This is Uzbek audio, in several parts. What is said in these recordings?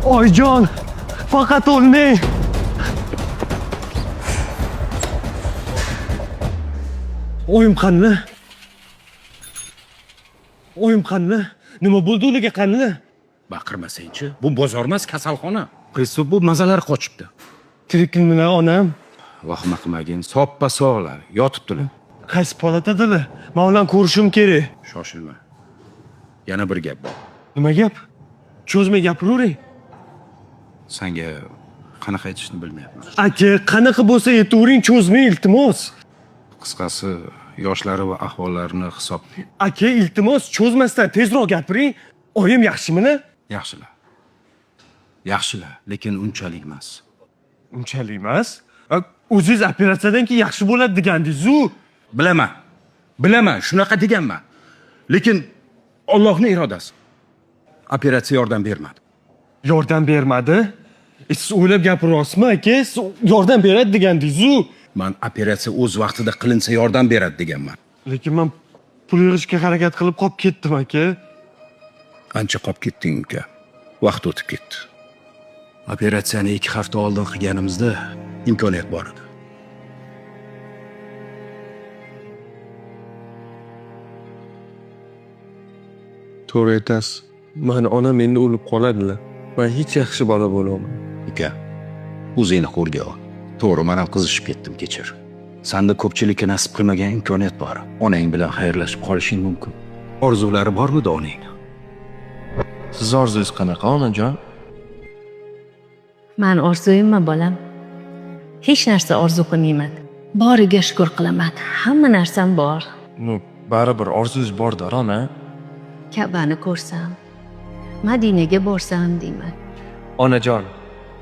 Oyijon, faqat o'lmang. Oyim qanni? Oyim qanni? Nima bo'ldi ularga qanni? Baqirmasang-chi, bu bozor emas, kasalxona. Qizi bu mazalar qochibdi. Tirikmilar onam? Vahima qilmagin, soppa sog'lar, yotibdilar. Qaysi palatadalar? Men bilan ko'rishim kerak. Shoshilma. Yana bir gap bor. Nima gap? Cho'zmay gapiravering. Senga qanaqa aytishni bilmayapman. Aka, qanaqa bo'lsa aytavering, cho'zmay iltimos. Qisqasi, yoshlari va ahvollarini hisob. Aka, iltimos, cho'zmasdan tezroq gapiring. Oyim yaxshimini? Yaxshilar. Yaxshilar, lekin unchalik emas. Unchalik emas. O'zingiz operatsiyadan keyin yaxshi bo'ladi degandingiz-ku. Bilaman. Bilaman, shunaqa deganman. Lekin Allohning irodasi. Operatsiya yordam bermadi. Yordam bermadi? Siz o'ylab gapiryapsizmi, aka? Siz yordam beradi degandingiz-ku. Men operatsiya o'z vaqtida qilinsa yordam beradi deganman. Lekin men pul yig'ishga harakat qilib qolib ketdim, aka. Ancha qolib ketding, uka. Vaqt o'tib ketdi. Operatsiyani 2 hafta oldin qilganimizda imkoniyat bor edi. To'g'ri aytasiz. Mani onam endi o'lib qoladilar. Men hech yaxshi bola bo'laman. Uka, o'zingni qo'lga ol. To'g'ri, men ham qizishib ketdim, kechir. Senda ko'pchilikka nasib qilmagan imkoniyat bor. Onang bilan xayrlashib qolishing mumkin. Orzulari bormidi onang? Siz orzungiz qanaqa, onajon? Men orzuyimmi bolam? Hech narsa orzu qilmayman. Boriga shukr qilaman. Hamma narsam bor. Baribir orzungiz bor-da, ona. Ka'bani ko'rsam, Madinaga borsam deyman. Onajon,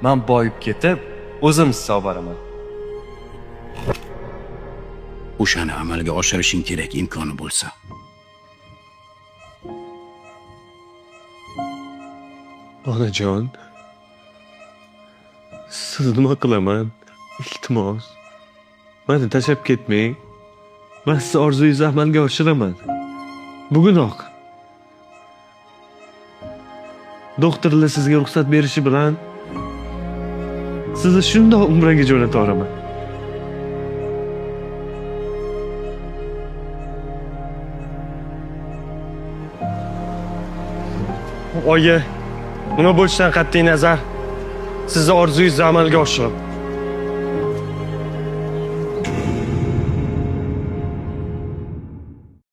men boyib ketib, o'zim siz olib boraman. O'shani amalga oshirishing kerak imkoni bo'lsa. Onajon, siz nima qilaman? Iltimos. Meni tashlab ketmang. Men siz orzungizni amalga oshiraman. Bugunoq. Doktorlar sizga ruxsat berishi bilan sizni shundoq umraga jo'nata olaman. Oyi, nima bo'lishidan qat'iy nazar, sizni orzungizni amalga oshiraman.